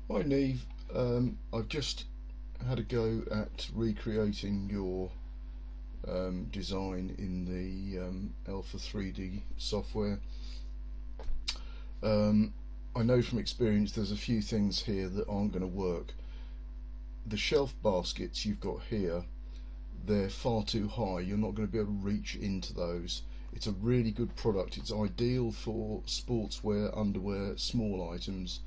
Hi Niamh, I've just had a go at recreating your design in the Elfa 3D software. I know from experience there's a few things here that aren't going to work. The shelf baskets you've got here, they're far too high. You're not going to be able to reach into those. It's a really good product. It's ideal for sportswear, underwear, small items,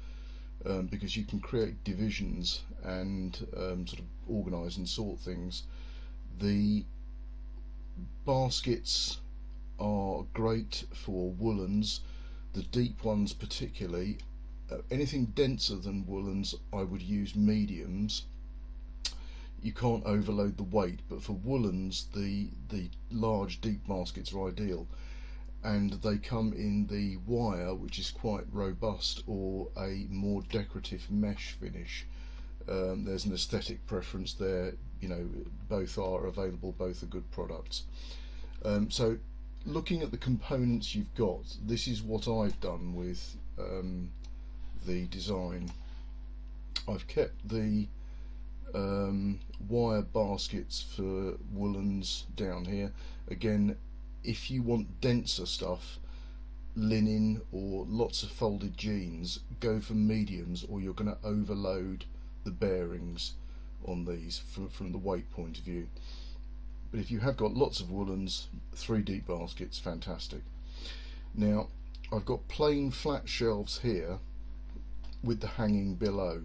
because you can create divisions and sort of organise and sort things. The baskets are great for woolens, the deep ones particularly. Anything denser than woolens, I would use mediums. You can't overload the weight, but for woolens, the large deep baskets are ideal, and they come in the wire, which is quite robust, or a more decorative mesh finish. There's an aesthetic preference there. Both are available, both are good products. So looking at the components you've got, this is what I've done with the design. I've kept the wire baskets for woolens down here. Again, if you want denser stuff, linen or lots of folded jeans, go for mediums, or you're going to overload the bearings on these from the weight point of view. But if you have got lots of woolens, 3 deep baskets, fantastic. Now I've got plain flat shelves here with the hanging below,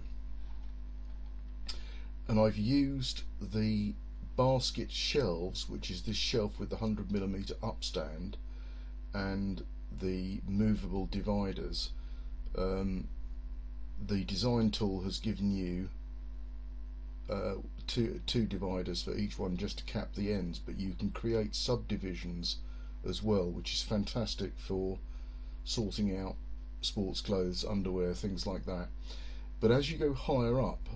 and I've used the basket shelves, which is this shelf with the 100mm upstand and the movable dividers. The design tool has given you two dividers for each one, just to cap the ends, but you can create subdivisions as well, which is fantastic for sorting out sports clothes, underwear, things like that. But as you go higher up,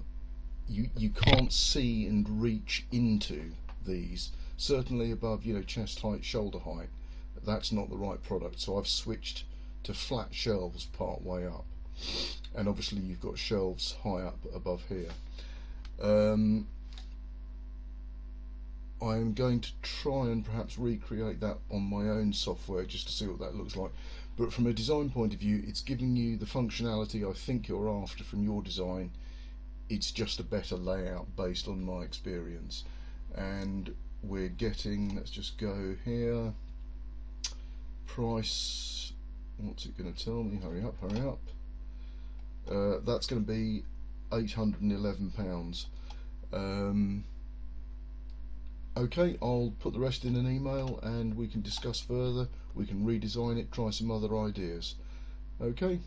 you can't see and reach into these, certainly above chest height, shoulder height. That's not the right product, so I've switched to flat shelves part way up, and obviously you've got shelves high up above here. I'm going to try and perhaps recreate that on my own software just to see what that looks like, but from a design point of view, it's giving you the functionality I think you're after from your design. It's just a better layout based on my experience, and we're getting, let's just go here, price, what's it going to tell me? Hurry up, hurry up. That's going to be £811. Okay, I'll put the rest in an email and we can discuss further. We can redesign it, try some other ideas. Okay.